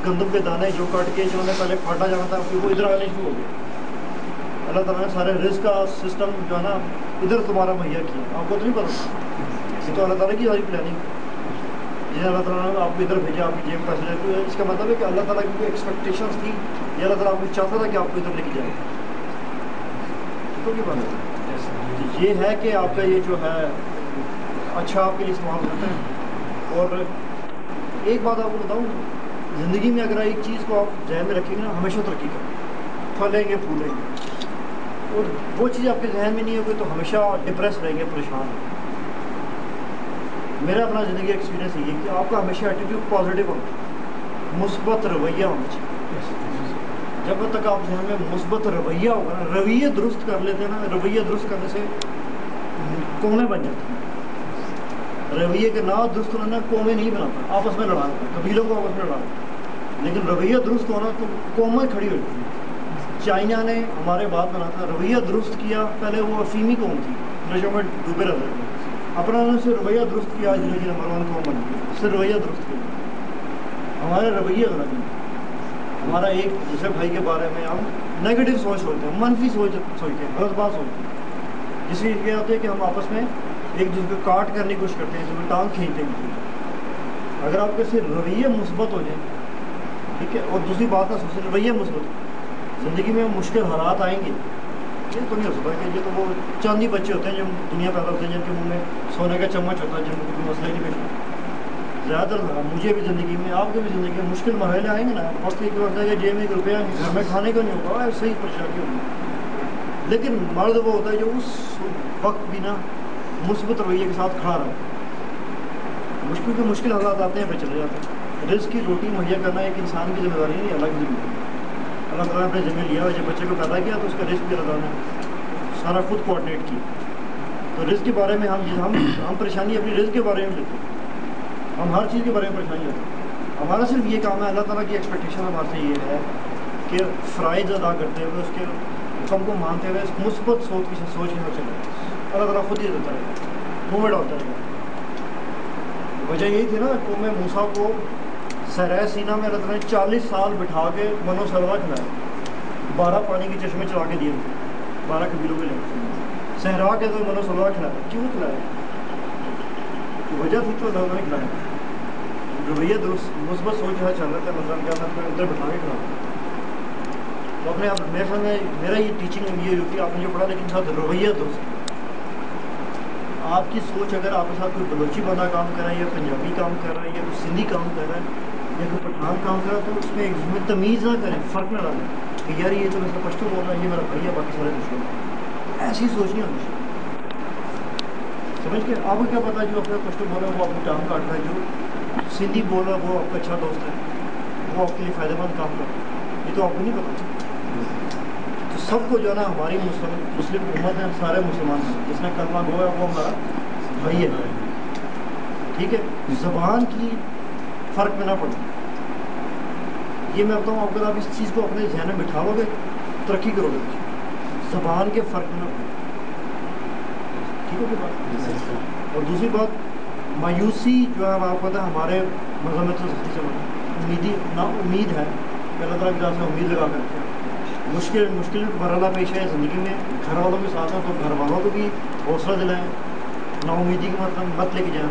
گندم کے دانے جو کٹ کے جو ہے پہلے پھاٹا جانا تھا پھر وہ ادھر آنے شروع ہو گئے. اللہ تعالیٰ نے سارے رزق کا سسٹم جو ہے نا ادھر تمہارا مہیا کیا, آپ کو تو نہیں پتا. یہ تو اللہ تعالیٰ کی ساری پلاننگ. جس اللہ تعالیٰ نے آپ کو ادھر بھیجا, آپ کی جیب پیسے لے, تو اس کا مطلب ہے کہ اللہ تعالیٰ کی کوئی ایکسپیکٹیشنس تھی, یہ اللہ تعالیٰ آپ کو چاہتا تھا کہ آپ کو ادھر لے کے جائے. تو کی بات ہے یہ ہے کہ آپ کا یہ جو ہے اچھا آپ کے لیے استعمال کرتے ہیں. اور ایک بات آپ کو بتاؤں, زندگی میں اگر ایک چیز کو آپ ذہن میں رکھیں گے نا, ہمیشہ ترقی کریں, پھلیں گے پھولیں گے. اور وہ چیز آپ کے ذہن میں نہیں ہوگی تو ہمیشہ ڈپریس رہیں گے, پریشان ہیں. میرا اپنا زندگی ایکسپیرینس یہ ہے کہ آپ کا ہمیشہ ایٹیٹیوڈ پازیٹیو ہونا چاہیے, مثبت رویہ ہونا چاہیے. جب تک آپ ذہن میں مثبت رویہ ہوگا نا, رویے درست کر لیتے ہیں نا, رویہ درست کرنے سے قومیں بن جاتی ہیں. رویے کے نام درست ہونا قومیں نہیں بناتا, آپس میں لڑا دیتا, قبیلوں کو آپس میں لڑا دیتا. لیکن رویہ درست ہونا تو قومیں کھڑی ہوتی ہیں. چائنا نے ہمارے بات بنا تھا, رویہ درست کیا. پہلے وہ افیمی قوم تھی, نشوں میں ڈوبے رہتے تھے. اپنا انہوں نے رویہ درست کیا, آج زندگی نمبر 1 قوم بن گئی. اس سے رویہ درست کیا. ہمارے رویہ غلط نہیں. ہمارا ایک دوسرے بھائی کے بارے میں ہم نیگیٹو سوچ سوچتے ہیں, منفی سوچتے ہیں, غلط بات سوچتے ہیں. جس سے یہ ہوتا ہے کہ ہم آپس میں ایک دوسرے کو کاٹ کرنے کی کوشش کرتے ہیں, جس میں ٹانگ کھینچتے ہیں. اگر آپ کے صرف رویے مثبت ہو جائیں, ٹھیک ہے, اور دوسری بات نہ سوچیں, رویے مثبت ہو, زندگی میں مشکل حالات آئیں گے. یہ تو نہیں ہو سکتا کہ یہ تو وہ چاندی بچے ہوتے ہیں جو دنیا پیدا ہوتے ہیں, جن کے منہ میں سونے کا چمچ ہوتا ہے, جن کو کوئی مسئلہ نہیں پیش ہوتا. زیادہ تر مجھے بھی زندگی میں, آپ کے بھی زندگی میں مشکل مرحلے آئیں گے نا, وقت ایک وقت ہے کہ جیب میں 1 روپیہ گھر میں کھانے کا نہیں ہوگا, صحیح پریشانی ہوگی. لیکن مرد وہ ہوتا ہے جو اس وقت بھی نا مثبت رویے کے ساتھ کھڑا رہا. مشکل کے مشکل حالات آتے ہیں پہ چلے جاتے ہیں. رزق کی روٹی مہیا کرنا ایک انسان کی ذمہ داری نہیں, اللہ کی ذمہ داری. اللہ تعالیٰ نے اپنے ذمہ لیا, اور جب بچے کو پیدا کیا تو اس کا رزق بھی اللہ تعالیٰ نے سارا خود کوآرڈینیٹ کیا. تو رزق کے بارے میں ہم پریشانی اپنی رزق کے بارے میں لیتے ہیں, ہم ہر چیز کے بارے میں پریشانی لیتے ہیں. ہمارا صرف یہ کام ہے, اللہ تعالیٰ کی ایکسپیکٹیشن ہمارے سے یہ ہے کہ فرائض ادا کرتے ہوئے, اس کے حکم کو مانتے ہوئے, مثبت سوچ کے ساتھ چلے. اللہ تعالیٰ خود ہی دیتا ہے, منہ میں ڈالتا ہے. وجہ یہی تھی نا, قوم موسیٰ کو صحرائے سینا میں اللہ تعالیٰ نے 40 سال بٹھا کے منو سلوا کھلایا, 12 پانی کے چشمے چلا کے دیے, 12 قبیلوں کے لے صحرا کے تو منو سلوا کھلایا. کیوں کھلایا؟ وجہ تھی تو اللہ نے کھلایا. رویہ درست مثبت سوچ ہے چل رہا تھا, مطلب کیا تھا, ادھر بٹھا کے کھلایا. تو اپنے آپ میرے خیال میں میرا یہ ٹیچنگ یہ ہوتی ہے, آپ نے جو پڑھا لیکن ساتھ رویہ درست. آپ کی سوچ اگر آپ کے ساتھ کوئی بلوچی بندہ کام کر رہا ہے, یا پنجابی کام کر رہا ہے, یا کوئی سندھی کام کر رہا ہے, یا کوئی پٹھان کام کر رہا ہے, تو اس میں تمیز نہ کریں, فرق نہ ڈالیں کہ یار یہ تو میں پشتو بول رہا ہے, یہ میرا بھائی ہے, باقی سارے دشمن. ایسی سوچ نہیں ہونی چاہیے. سمجھ کے آپ کو کیا پتا جو اپنا پشتو بول رہا ہے وہ آپ کو ٹانگ کاٹ رہا ہے, جو سندھی بول رہا ہے وہ آپ کا اچھا دوست ہے, وہ آپ کے لیے فائدہ مند کام کر رہا ہے, یہ تو آپ کو نہیں پتا. تو سب کو جو ہے نا, ہماری مسلم امت ہے, سارے مسلمان ہیں, جس نے کلمہ گو ہے وہ ہمارا بھائی ہے. ٹھیک ہے, زبان کی فرق میں نہ پڑے. یہ میں بتاؤں, اگر آپ اس چیز کو اپنے ذہن میں بٹھا لو گے ترقی کرو گے. زبان کے فرق میں نہ پڑے. ٹھیک ہے بات. اور دوسری بات, مایوسی جو ہے آپ پتہ ہے ہمارے مذہب میں تو سختی سے امیدی نا امید ہے کہ اللہ تعالیٰ کی طرف سے امید لگا کر کے مشکل مرحلہ پیش ہے زندگی میں, گھر والوں کے ساتھ ہیں تو گھر والوں کو بھی حوصلہ دلائیں, نا امیدی کی مت لے کے جائیں.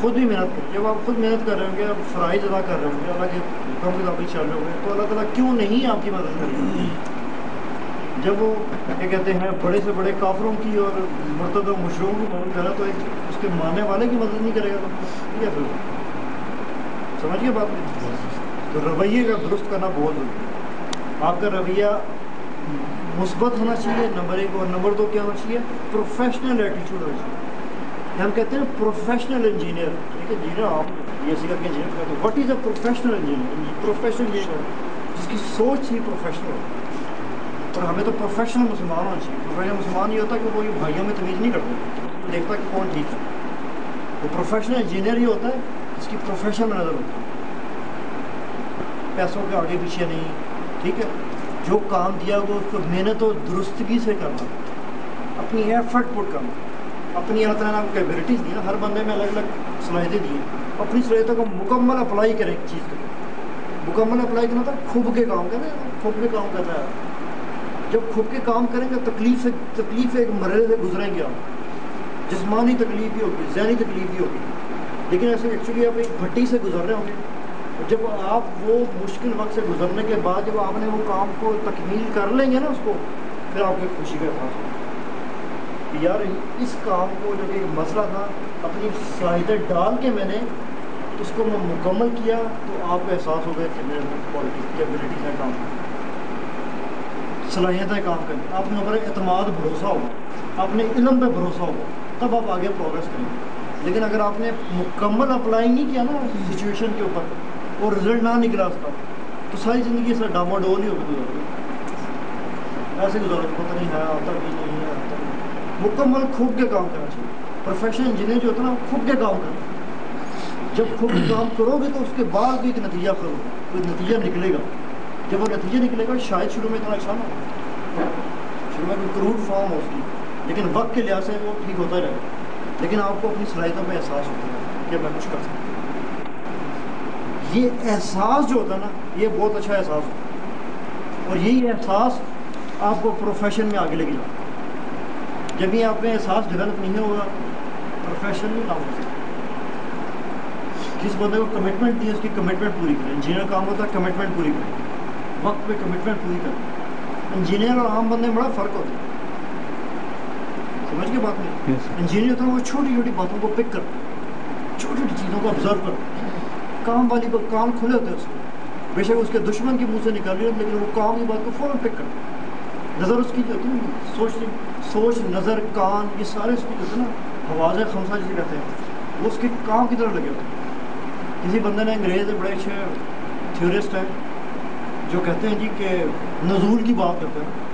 خود بھی محنت کریں. جب آپ خود محنت کر رہے ہوں گے, آپ فرائض ادا کر رہے ہوں گے, اللہ کے حکم کے مطابق چل رہے ہوں گے, تو اللہ تعالیٰ کیوں نہیں آپ کی مدد کرے گا. جب وہ کیا کہتے ہیں بڑے سے بڑے کافروں کی اور مرتد و مشرکوں کی مدد کرے تو اس کے ماننے والے کی مدد نہیں کرے گا, تو یہ پھر سمجھ گئے بات. تو رویے کا درست کرنا بہت ضروری ہے. آپ کا رویہ مثبت ہونا چاہیے, نمبر 1, اور نمبر 2 کیا ہونا چاہیے, پروفیشنل ایٹیچیوڈ ہونا چاہیے. ہم کہتے ہیں پروفیشنل انجینئر. ٹھیک ہے, انجینئر آپ یہ ایسی کر کے انجینئر کرتے ہیں. What is a professional engineer? Professional engineer جس کی سوچ ہی پروفیشنل ہو. اور ہمیں تو پروفیشنل مسلمان ہونا چاہیے. پروفیشنل مسلمان یہ ہوتا ہے کہ وہ یہ بھائیوں میں تمیز نہیں کرتے, دیکھتا کہ کون ٹھیک ہے. وہ پروفیشنل انجینئر ہی ہوتا ہے جس کی پروفیشنل نظر ہوتی ہے, پیسوں کے آگے پیچھے نہیں. ٹھیک ہے, جو کام دیا وہ اس کو محنت و درستگی سے کرنا, اپنی ایفرٹ پٹ کرنا, اپنی اللہ تعالیٰ نے آپ کو کیپیبلٹیز دی ہیں, ہر بندے میں الگ الگ صلاحیتیں دی ہیں, اپنی صلاحیتوں کو مکمل اپلائی کریں ایک چیز کو, مکمل اپلائی کرنا تھا کھب کے کام کرنا ہے، کھب کے کام کرنا ہے. جب کھب کے کام کریں گے تکلیف ایک مرحلے سے گزریں گے آپ، جسمانی تکلیف بھی ہوگی، ذہنی تکلیف بھی ہوگی، لیکن ایسے ایکچولی آپ ایک بھٹی سے گزر رہے ہوں گے. جب آپ وہ مشکل وقت سے گزرنے کے بعد جب آپ نے وہ کام کو تکمیل کر لیں گے نا اس کو، پھر آپ کو ایک خوشی کا احساس ہوگا کہ یار اس کام کو جو کہ مسئلہ تھا اپنی صلاحیتیں ڈال کے میں نے اس کو میں مکمل کیا، تو آپ کو احساس ہوگا کہ میرے کوالٹی کیپبلٹیز ہے کام کی، صلاحیتیں کام کریں، آپ نے اوپر اعتماد بھروسہ ہوگا، اپنے علم پہ بھروسہ ہوگا، تب آپ آگے پروگریس کریں گے. لیکن اگر آپ نے مکمل اپلائی نہیں کیا نا سچویشن کے اوپر اور رزلٹ نہ نکلا اس کا، تو ساری زندگی سے ڈاماڈول ہی ہوگی، گزار ایسے گزارا پتہ نہیں ہے آتا بھی نہیں ہے آتا نہیں. مکمل کھوب کے کام کرنا چاہیے. پروفیشنل انجینئر جو ہوتا ہے نا کھوب کے کام کرنا. جب کھوب کے کام کرو گے تو اس کے بعد بھی ایک نتیجہ کرو، کوئی نتیجہ نکلے گا. جب وہ نتیجہ نکلے گا شاید شروع میں اتنا اچھا نہ ہو، شروع میں کوئی کروڈ فارم ہو اس کی، لیکن وقت کے لحاظ سے وہ ٹھیک ہوتا رہے گا. لیکن آپ کو اپنی صلاحیتوں پہ احساس ہوتا ہے کہ میں کچھ کر سکتا ہوں. یہ احساس جو ہوتا ہے نا یہ بہت اچھا احساس ہوتا ہے، اور یہی احساس آپ کو پروفیشن میں آگے لے کے جاتا ہے. جب یہ آپ میں احساس ڈیولپ نہیں ہوگا پروفیشن نہیں کام ہو سکتا. جس بندے کو کمٹمنٹ دی اس کی کمٹمنٹ پوری کرے. انجینئر کام ہوتا ہے کمٹمنٹ پوری کرے، وقت پہ کمٹمنٹ پوری کرے. انجینئر اور عام بندے میں بڑا فرق ہوتا ہے، سمجھ کے بات نہیں. انجینئر ہوتا ہے وہ چھوٹی چھوٹی باتوں کو پک کر، چھوٹی چھوٹی چیزوں کو آبزرو کر، کام والی کو کان کھلے ہوتے ہیں اس کو، بے شک اس کے دشمن کے منہ سے نکل رہی ہو لیکن وہ کام کی بات کو فوراً پک کرتا ہے. نظر اس کی جو ہوتی ہے نا سوچ نظر کان یہ سارے اس کی جو ہوتے ہیں نا حواس خمسہ جسے کہتے ہیں، وہ اس کے کام کی طرف لگے ہوتے ہیں. کسی بندے نے انگریز بڑے اچھے تھیورسٹ ہیں جو کہتے ہیں جی کہ نزول کی بات کرتے ہیں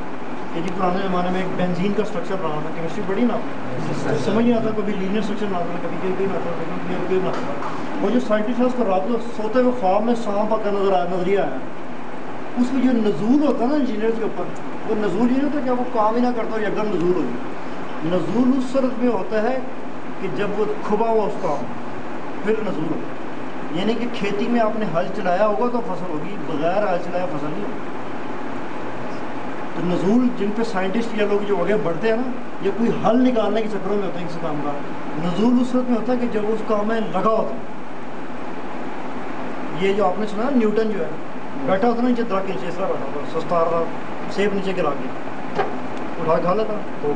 کہ جی پرانے زمانے میں ایک بینزین کا اسٹرکچر بنا تھا، کیمسٹری پڑھی نا آپ نے، سمجھ نہیں آتا کبھی لینئر اسٹرکچر بنا تھا کبھی کوئی بنا تھا کبھی کوئی بنا تھا. وہ جو سائنٹسٹ ہے اس کو رات کو سوتے ہوئے خواب میں سانپ کا نظریہ آیا. اس میں جو نزول ہوتا ہے نا انجینئر کے اوپر، وہ نزول یہ نہیں ہوتا کہ وہ کام ہی نہ کرتا ہو ایک دم نزول ہو جائے. نزول اس صورت میں ہوتا ہے کہ جب وہ کھبا ہوا اس کام پھر نزول ہوتا ہے. یعنی کہ کھیتی میں آپ نے ہل چلایا ہوگا تو فصل ہوگی، بغیر ہل چلایا فصل نہیں ہوگی. تو نزول جن پہ سائنٹسٹ یا لوگ جو آگے بڑھتے ہیں نا یہ کوئی حل نکالنے کے چکروں میں ہوتے ہیں کسی کام کا. نزول اس وقت میں ہوتا ہے کہ جب اس کام میں لگا ہوتا ہے. یہ جو آپ نے سنا نیوٹن جو ہے بیٹھا ہوتا نا نیچے درخت کے نیچے اس طرح بیٹھا ہوتا، سستا رہا سیب نیچے گرا کے اٹھا کھا لیتا تو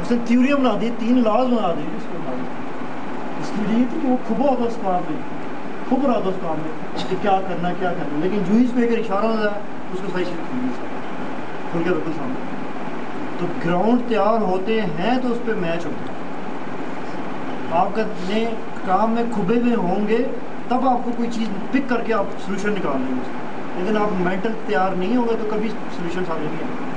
اس نے تھیوریاں بنا دی، 3 لاز بنا دی. اس کی وجہ یہ تھی کہ وہ کھبا ہوتا اس کام میں، کھب رہا تھا اس کام میں کہ کیا کرنا ہے کیا کرنا ہے. لیکن جو اس پہ اگر اشارہ نہ جائے اس کو صحیح چیز کھل کے بالکل سامنے. تو گراؤنڈ تیار ہوتے ہیں تو اس پہ میچ ہوتا ہے. آپ کا نے کام میں کھبے ہوئے ہوں گے تب آپ کو کوئی چیز پک کر کے آپ سولوشن نکال لیں گے. لیکن آپ مینٹل تیار نہیں ہوگا تو کبھی سولوشن سامنے نہیں آئے.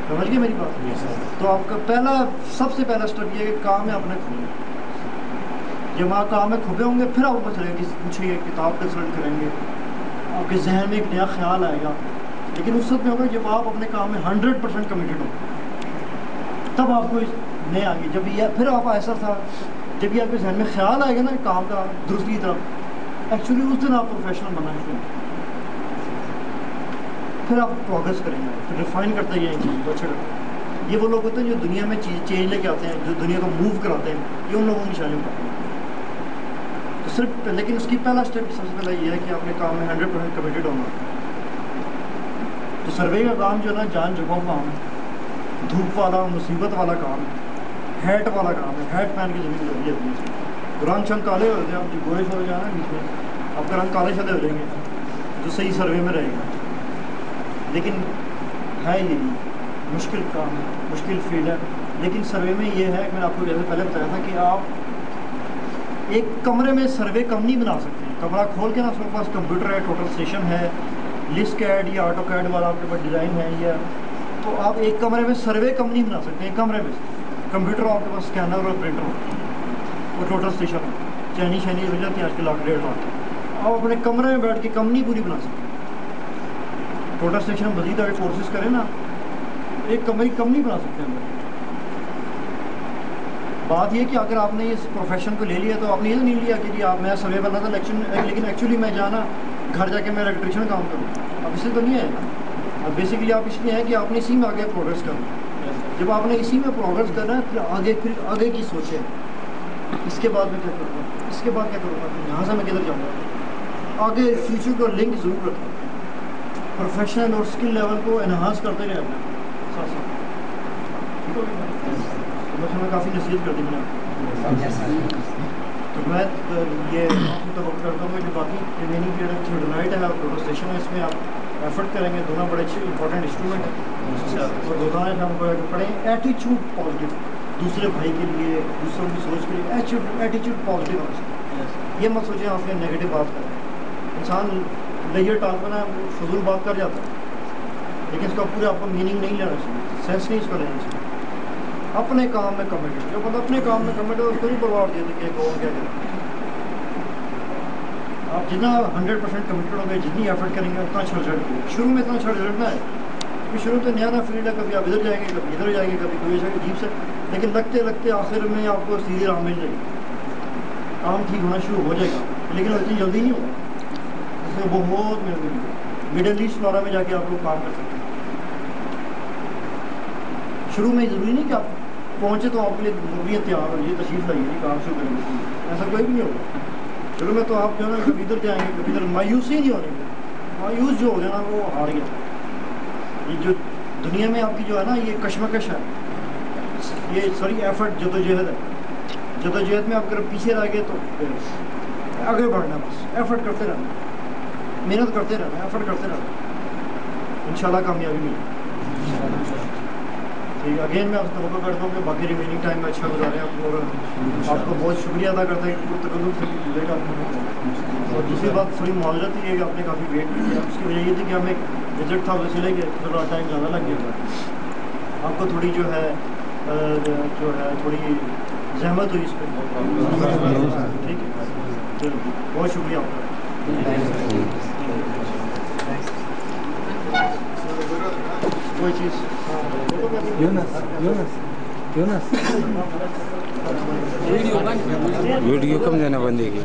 سمجھ گئے میری بات؟ تو آپ کا سب سے پہلا اسٹیپ یہ ہے کہ کام میں اپنے کھلے. جب آپ کام میں کھبے ہوں گے پھر آپ کو چلے گا پوچھیں گے کتاب کنسلٹ کریں گے، آپ کے ذہن میں ایک نیا خیال آئے گا. لیکن اس وقت میں ہوگا جب آپ اپنے کام میں 100% کمیٹڈ ہوں تب آپ کو نئے آئیں گے. جب یہ پھر آپ ایسا تھا جب یہ آپ کے ذہن میں خیال آئے گا نا کام کا درستی کی طرف، ایکچولی اس دن آپ پروفیشنل بننا شروع، پھر آپ پروگریس کریں گے، پھر ریفائن کرتے ہیں یہ چیز کو اچھا کرتے ہیں. یہ وہ لوگ ہوتے ہیں جو دنیا میں چینج لے کے آتے ہیں، جو دنیا کو موو کراتے ہیں، یہ ان لوگوں کی نشانیوں پر. تو صرف لیکن اس کی پہلا اسٹیپ سب سے پہلے یہ ہے کہ اپنے کام میں 100% کمیٹڈ ہونا. تو سروے کا کام جو ہے نا جان جگہوں کام ہے، دھوپ والا مصیبت والا کام ہے، ہیٹ والا کام ہے. ہیٹ پہن کی زمین لگی ہوتی ہے، رنگ شنگ کالے ہوتے ہیں، آپ جو گورے شورے جانا ہے بیچ میں آپ کا رنگ کالے شدے ہو جائیں گے جو صحیح سروے میں رہے گا. لیکن ہے یہ مشکل کام ہے، مشکل فیلڈ ہے. لیکن سروے میں یہ ہے کہ میں نے آپ کو جیسے پہلے بتایا تھا کہ آپ ایک کمرے میں سروے کم نہیں بنا سکتے. کمرہ کھول کے نا اس کے پاس کمپیوٹر ہے، ٹوٹل اسٹیشن ہے، لسٹ کیڈ یا آٹو کیڈ والا آپ کے پاس ڈیزائن ہے یا، تو آپ ایک کمرے میں سروے کم نہیں بنا سکتے. ایک کمرے میں کمپیوٹر آپ کے پاس اسکینر اور پرنٹر ہو اور ٹوٹل اسٹیشن ہو، چینی ہو جاتی ہے آج کل 1.5 آپ اپنے کمرے میں بیٹھ کے کم نہیں پوری بنا سکتے. ٹوٹل اسٹیشن مزید اگر کورسز کریں نا ایک کمرے کم نہیں بنا سکتے اندر. بات یہ کہ اگر آپ نے اس پروفیشن کو لے لیا تو آپ نے یہ نہیں لیا کہ جی آپ میں سروے بننا تھا لیکن ایکچولی میں جانا گھر جا کے میں الیکٹریشین کام کروں، اب اس سے تو نہیں ہے نا. اب بیسیکلی آپ اس لیے ہیں کہ آپ نے اسی میں آگے پروگریس کرنا. جب آپ نے اسی میں پروگریس کرنا ہے پھر آگے کی سوچیں، اس کے بعد میں کیا کروں گا، اس کے بعد کیا کروں گا، یہاں سے میں کدھر جاؤں گا. آگے فیوچر کا لنک ضرور رکھیں، پروفیشنل اور اسکل لیول کو انہانس کرتے رہے اپنا ساتھ ساتھ. میں کافی نصیحت کر دی میں نے. تو میں یہ آپ کو توقع کرتا ہوں کہ باقی ریمیننگ پیریڈ تھیوڈونائٹ ہے اور پروٹوسٹیشن ہے، اس میں آپ ایفرٹ کریں گے. دونوں بڑے اچھے امپورٹنٹ انسٹرومنٹ ہیں اور روزانہ ہم پڑھیں. ایٹیچیوڈ پازیٹیو، دوسرے بھائی کے لیے، دوسروں کی سوچ کے لیے ایٹیچیوڈ پازیٹیو ہونا چاہیے. یہ مت سوچیں آپ نے نیگیٹو بات کریں. انسان لیئر ٹال پر فضول بات کر جاتا ہے، لیکن اس کا پورا آپ کو میننگ نہیں لینا چاہیے، سینس نہیں اس کا لینا چاہیے. اپنے کام میں کمیٹڈ، جو بندہ اپنے کام میں کمیٹڈ ہے اس کو نہیں پرواہ ہوتی ہے کہ کون کیا کرے. آپ جتنا 100% کمیٹڈ ہوں گے، جتنی ایفرٹ کریں گے اتنا اچھا رزلٹ ملے گا. شروع میں اتنا اچھا رزلٹ نہ ہے کیونکہ شروع تو نیا فیلڈ ہے، کبھی آپ ادھر جائیں گے کبھی ادھر جائیں گے کبھی کوئی ایسا عجیب سے، لیکن لگتے لگتے آخر میں آپ کو سیدھی راہ مل جائے گی، کام ٹھیک ہونا شروع ہو جائے گا. لیکن اتنی جلدی نہیں ہوگا، اس میں بہت محنت. مڈل ایسٹ وغیرہ میں جا کے آپ لوگ کام کر سکتے ہیں. شروع میں ضروری نہیں کہ آپ پہنچے تو آپ کے لیے نوکریاں تیار ہو، یہ تشریف لائیے نہیں کام شروع کریں گے، ایسا کوئی بھی نہیں ہوگا. شروع میں تو آپ جو ہے نا کبھی ادھر جائیں گے کبھی ادھر، مایوسی نہیں ہونی. مایوس جو ہو گیا نا وہ ہار گیا. یہ جو دنیا میں آپ کی جو ہے نا یہ کشمکش ہے، یہ ساری ایفرٹ جدوجہد ہے. جدوجہد میں آپ اگر پیچھے رہ گئے تو آگے بڑھنا، بس ایفرٹ کرتے رہنا، محنت کرتے رہنا، ایفرٹ کرتے رہنا، انشاءاللہ کامیابی ملے. اگین میں آپ کو توقع کرتا ہوں کہ باقی ریمیننگ ٹائم میں اچھا گزاریں آپ، اور آپ کو بہت شکریہ ادا کرتا ہے کہ تکلف سے ملے گا. اور دوسری بات تھوڑی معذرت یہ ہے کہ آپ نے کافی ویٹ کیا. اس کی وجہ یہ تھی کہ ہمیں وزٹ تھا اس لیے کہ تھوڑا ٹائم زیادہ لگ گیا تھا. آپ کو تھوڑی جو ہے تھوڑی زحمت ہوئی اس پہ. ٹھیک ہے، بہت شکریہ آپ کا. کوئی چیز ویڈیو کم دینا بندے کی.